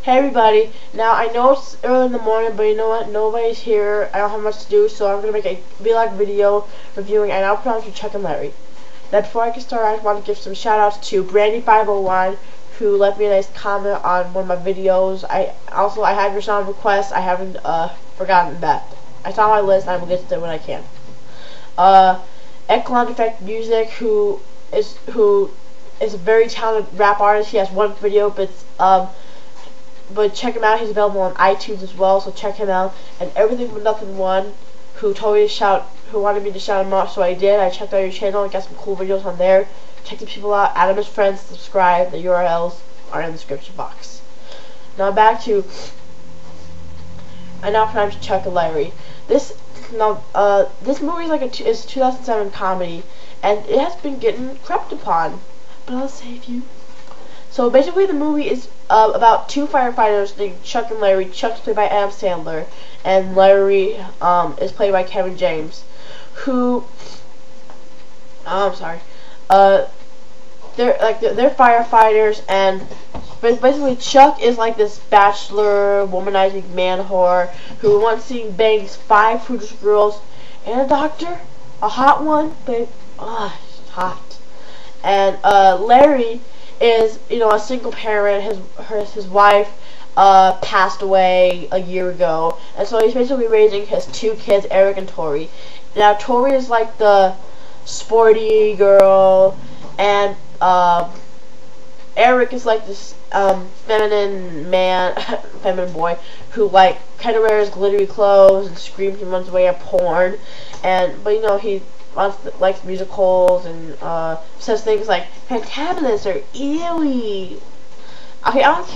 Hey everybody, now I know it's early in the morning, but you know what, nobody's here, I don't have much to do, so I'm going to make a vlog video reviewing I Now Pronounce You Chuck and Larry. Now before I get started, I want to give some shout outs to Brandy501, who left me a nice comment on one of my videos. I have your song request, I haven't forgotten that. It's on my list, and I will get to it when I can. EchelonEffectMusic, who is a very talented rap artist. He has one video, but check him out. He's available on iTunes as well, so check him out. And Everything But Nothing One, who wanted me to shout him out, so I did. I checked out your channel and got some cool videos on there. Check the people out, add them as friends, subscribe. The URLs are in the description box. Now back to I Now Pronounce You Chuck and Larry. This movie is a 2007 comedy, and it has been getting crept upon. But I'll save you. So basically, the movie is about two firefighters named Chuck and Larry. Chuck's played by Adam Sandler, and Larry is played by Kevin James. They're firefighters, and basically Chuck is like this bachelor, womanizing man whore who once seen bangs 5 Hooters girls and a doctor, a hot one, but hot. And Larry is, a single parent. His wife passed away a year ago, and so he's basically raising his 2 kids, Eric and Tori. Now Tori is like the sporty girl, and Eric is like this feminine boy who kind of wears glittery clothes and screams and runs away at porn, but he likes musicals and says things like fantabulous or ewy. Okay, I don't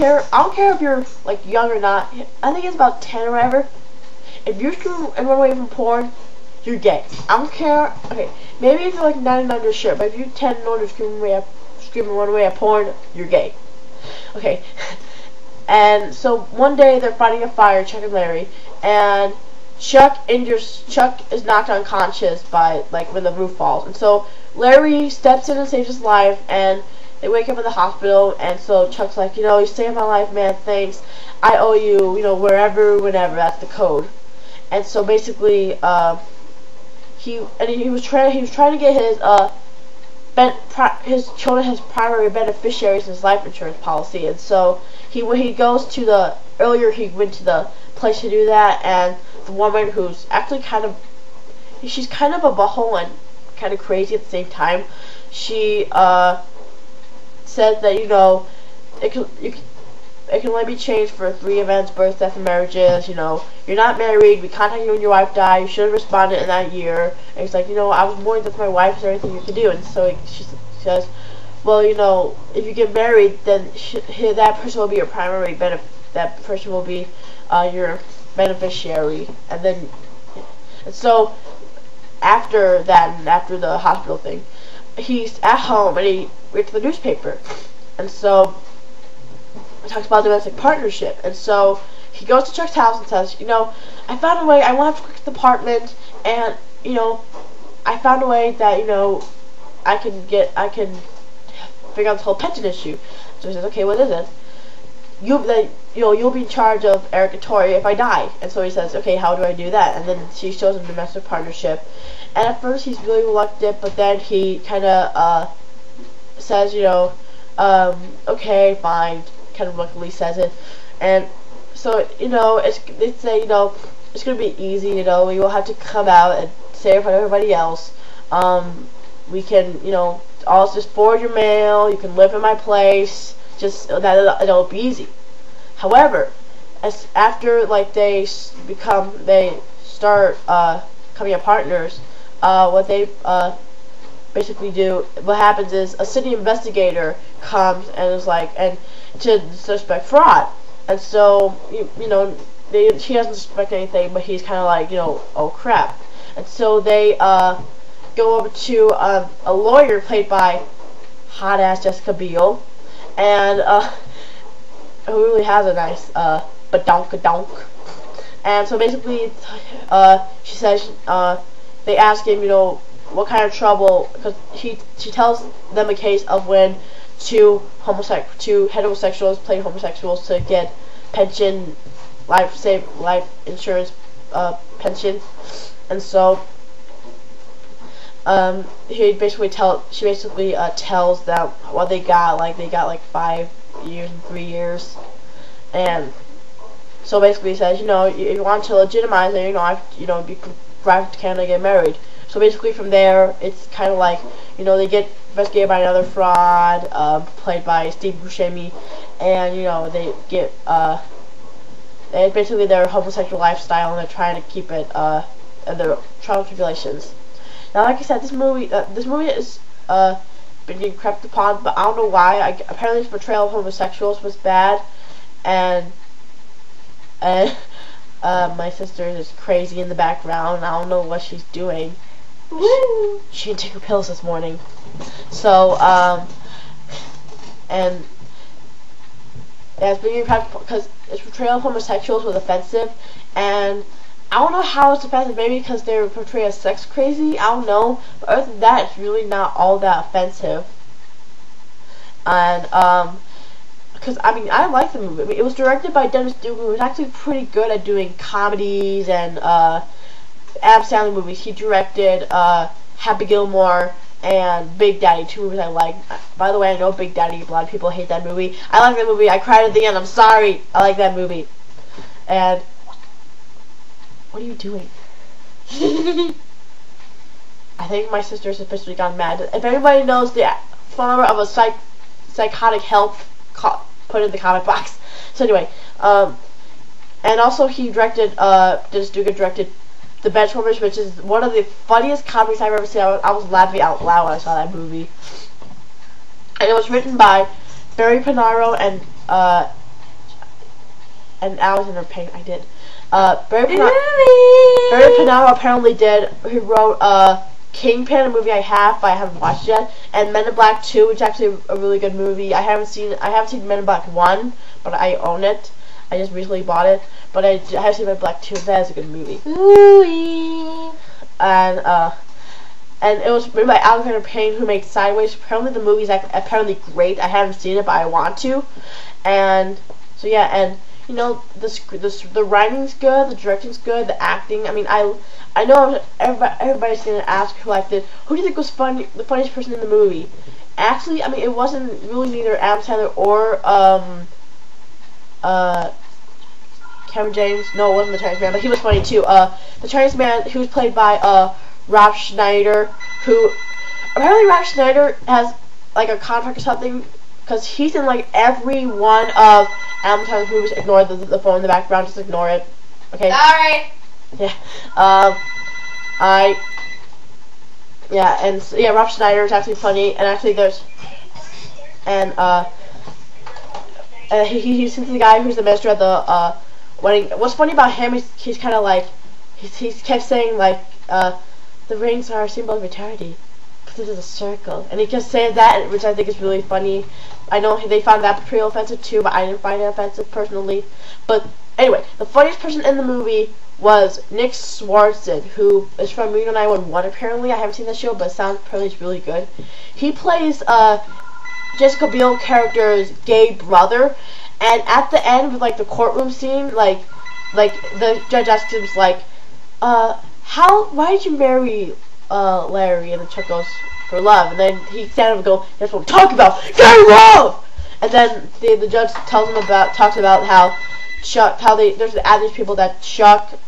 care if you're young or not. I think it's about 10 or whatever. If you scream and run away from porn, you're gay. I don't care. Okay, maybe if you're 9 and under, sure, but if you're 10 and older, scream and run away at porn, you're gay. Okay. And so one day they're fighting a fire, Chuck and Larry, and Chuck is knocked unconscious by when the roof falls, and so Larry steps in and saves his life, and they wake up in the hospital, and so Chuck's like, you saved my life, man, thanks. I owe you, wherever, whenever. That's the code. And so basically, he was trying to get his children as primary beneficiaries in his life insurance policy, and so he went to the place to do that, and the woman, who's actually she's kind of a butthole and kind of crazy at the same time, she says that it can only be changed for 3 events: birth, death, and marriages. You're not married, we contact you when your wife died, you should have responded in that year. And he's like, I was born with my wife, is there anything you can do? And so she says, well, if you get married, then that person will be your primary that person will be your beneficiary. And so after that, and after the hospital thing, he's at home and he reads the newspaper, and so it talks about domestic partnership. And so he goes to Chuck's house and says, I found a way, I won't have to cook the apartment, and I found a way that I can figure out this whole pension issue. So he says, okay, what is it? You'll be in charge of Eric and Tori if I die. And so he says, okay, how do I do that? And then she shows him domestic partnership, and at first he's really reluctant, but then he kind of says, okay, fine, kind of reluctantly says it. And so they say it's gonna be easy, we will have to come out and say it in front of everybody else. We can I'll just forward your mail, you can live in my place, just that it'll be easy. However, after they start coming up partners, what they basically do, what happens is a city investigator comes and is to suspect fraud, and so he doesn't suspect anything, but he's kind of oh crap. And so they go over to a lawyer played by hot ass Jessica Biel, and who really has a nice badonkadonk. And so basically, she says, they ask him, what kind of trouble, because she tells them a case of when two heterosexuals played homosexuals to get pension, life insurance pension, and so she basically tells them what they got. Like they got like 5 years and 3 years, and so basically says, you know, if you want to legitimize it, you can drive to Canada, get married. So basically from there, it's kind of like, you know, they get investigated by another fraud, played by Steve Buscemi, and you know they get basically their homosexual lifestyle, and they're trying to keep it and their trials and tribulations. Now, like I said, this movie is been getting crept upon, but I don't know why. Apparently, its portrayal of homosexuals was bad, and my sister is crazy in the background. I don't know what she's doing. Woo! She didn't take her pills this morning. So, and yeah, it's being impactful because its portrayal of homosexuals was offensive, and I don't know how it's offensive. Maybe because they're portrayed as sex crazy. I don't know. But other than that, it's really not all that offensive. And because I mean, I like the movie. I mean, it was directed by Dennis Dugan, who was actually pretty good at doing comedies and Adam Sandler movies. He directed Happy Gilmore and Big Daddy, 2 movies I like. By the way, I know Big Daddy, a lot of people hate that movie. I like that movie. I cried at the end. I'm sorry. I like that movie. And what are you doing? I think my sister's officially gone mad. If anybody knows the phone number of a psychotic help, put it in the comment box. So anyway, and also he directed, Dennis Dugan directed The Benchwarmers, which is one of the funniest comedies I've ever seen. I was laughing out loud when I saw that movie. And it was written by Barry Panaro and Alexander Payne. I did. Barry Panaro apparently did. He wrote Kingpin, a movie I have, but I haven't watched yet, and Men in Black 2, which is actually a really good movie. I haven't seen Men in Black 1, but I own it. I just recently bought it, but I have seen Men in Black 2. That is a good movie. Ooh-wee. And it was written by Alexander Payne, who made Sideways. Apparently the movie's apparently great. I haven't seen it, but I want to. And so yeah, and you know, the writing's good, the directing's good, the acting. I mean, I know everybody's gonna ask who do you think was the funniest person in the movie? Actually, I mean, it wasn't really neither Adam Sandler or Kevin James. No, it wasn't the Chinese man, but he was funny too. The Chinese man, who was played by Rob Schneider, who apparently Rob Schneider has like a contract or something, because he's in like every one of Adam Sandler's movies. Ignore the phone in the background. Just ignore it. Okay. Sorry. Yeah. Rob Schneider is actually funny, and actually there's, and he's the guy who's the minister at the wedding. What's funny about him is he's kind of like, he kept saying like, the rings are a symbol of eternity, because it is a circle, and he just says that, which I think is really funny. I know they found that portrayal offensive too, but I didn't find it offensive personally. But anyway, the funniest person in the movie was Nick Swartzen, who is from Reno 911. Apparently, I haven't seen that show, but it sounds apparently it's really good. He plays Jessica Biel character's gay brother, and at the end with like the courtroom scene, like the judge asks him like, why did you marry Larry? And the Chuck goes, for love. And then he stands up and goes, that's what I'm talking about, gay love. And then the judge talks about how there's these people that Chuck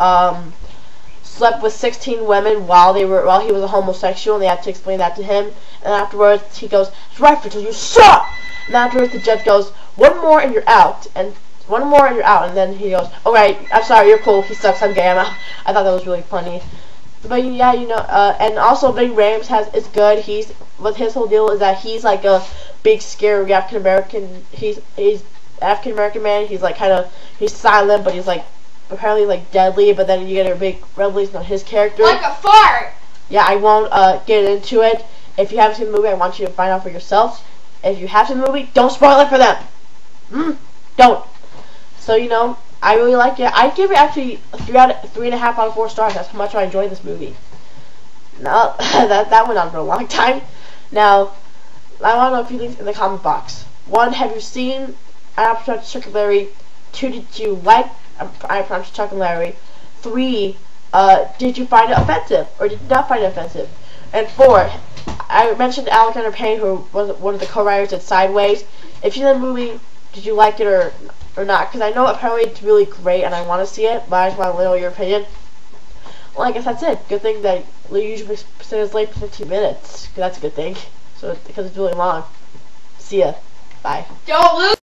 slept with 16 women while he was a homosexual, and they had to explain that to him. And afterwards he goes, it's right, Rachel, you suck. And afterwards the judge goes, one more and you're out. And then he goes, alright, I'm sorry, you're cool, he sucks, I'm gay, I'm out. I thought that was really funny. But yeah, you know, and also Ving Rhames is good. His whole deal is that he's like a big scary African American. He's African American man. He's like he's silent, but he's like apparently like deadly. But then you get a big revelation on his character. Like a fart. Yeah, I won't get into it. If you haven't seen the movie, I want you to find out for yourself. If you have seen the movie, don't spoil it for them. Don't. So you know, I really like it. I give it actually 3.5 out of 4 stars. That's how much I enjoyed this movie. Now that went on for a long time. Now, I want to know a few things in the comment box. 1, have you seen An Opportunity Circular 2, did you like, I promise you, Chuck and Larry? 3, did you find it offensive, or did you not find it offensive? And 4, I mentioned Alexander Payne, who was one of the co-writers at Sideways. If you see the movie, did you like it or not? Because I know apparently it's really great and I want to see it, but I just want to know your opinion. Well, I guess that's it. Good thing that we usually say it's late for 15 minutes. Cause that's a good thing. So because it's really long. See ya. Bye. Don't lose.